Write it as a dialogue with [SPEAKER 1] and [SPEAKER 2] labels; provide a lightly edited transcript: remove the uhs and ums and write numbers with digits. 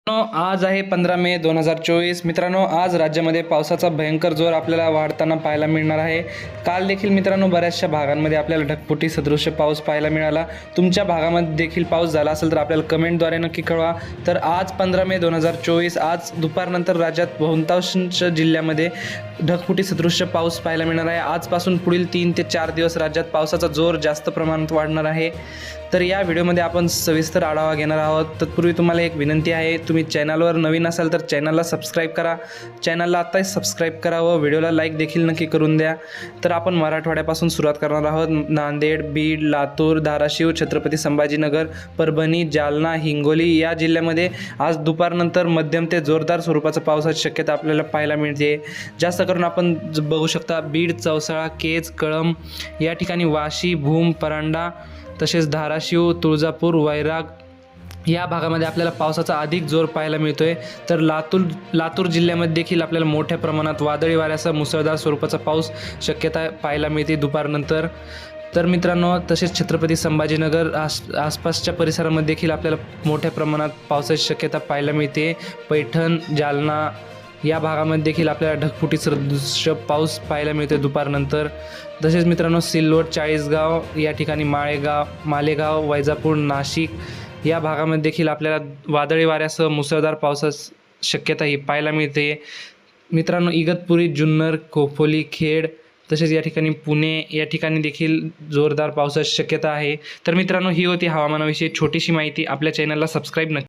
[SPEAKER 1] आज आहे 15 मे 2024. मित्रांनो, आज राज्यामध्ये पावसाचा भयंकर जोर आपल्याला वाढताना पाहायला मिळणार आहे. काल देखील मित्रांनो बऱ्याचशा भागांमध्ये आपल्याला ढगफुटी सदृश्य पाऊस पाहायला मिळाला. तुमच्या भागामध्ये देखील पाऊस झाला असेल तर आपल्याला कमेंटद्वारे नक्की कळवा. तर आज 15 मे 2024 आज दुपारनंतर राज्यात बहुतांश जिल्ह्यामध्ये ढगफुटी सदृश्य पाऊस पाहायला मिळणार आहे. आजपासून पुढील 3 ते 4 दिवस राज्यात पावसाचा जोर जास्त प्रमाणात वाढणार आहे. तर या व्हिडिओमध्ये आपण सविस्तर आढावा घेणार आहोत. तत्पूर्वी तुम्हाला एक विनंती आहे, तुम्ही चॅनलवर नवीन असाल तर चॅनलला सबस्क्राईब करा. चॅनलला आत्ताच सबस्क्राईब करा व व्हिडिओला लाईक देखील नक्की करून द्या. तर आपण मराठवाड्यापासून सुरुवात करणार आहोत. नांदेड, बीड, लातूर, धाराशिव, छत्रपती संभाजीनगर, परभणी, जालना, हिंगोली या जिल्ह्यामध्ये आज दुपारनंतर मध्यम ते जोरदार स्वरूपाचा पावसाची शक्यता आपल्याला पाहायला मिळते. जास्त करून आपण बघू शकता बीड, चौसाळा, केज, कळंब या ठिकाणी, वाशी, भूम, परांडा, तसेच धाराशिव, तुळजापूर, वैराग या भागामध्ये आपल्याला पावसाचा अधिक जोर पाहायला मिळतोय. तर लातूर जिल्ह्यामध्ये देखील आपल्याला मोठ्या प्रमाणात वादळी वाऱ्यासह मुसळधार स्वरूपाचा पाऊस शक्यता पाहायला मिळते दुपारनंतर. तर मित्रांनो, तसेच छत्रपती संभाजीनगर आसपासच्या परिसरामध्ये देखील आपल्याला मोठ्या प्रमाणात पावसाची शक्यता पाहायला मिळते. पैठण, जालना या भागामध्ये देखील आपल्याला ढगफुटी सदृश्य पाऊस पाहायला मिळते दुपारनंतर. तसेच मित्रांनो, सिल्लोड, चाळीसगाव या ठिकाणी, मालेगाव, वैजापूर, नाशिक या भागामध्ये देखील आपल्याला वादळी वाऱ्यासह मुसळधार पावसाची शक्यता ही पाहायला मिळते. मित्रांनो, इगतपुरी, जुन्नर, खोपोली, खेड तसेच या ठिकाणी पुणे या ठिकाणी देखील जोरदार पावसाची शक्यता आहे. तर मित्रांनो, ही होती हवामानाविषयी छोटीशी माहिती. आपल्या चॅनलला सबस्क्राईब नक्की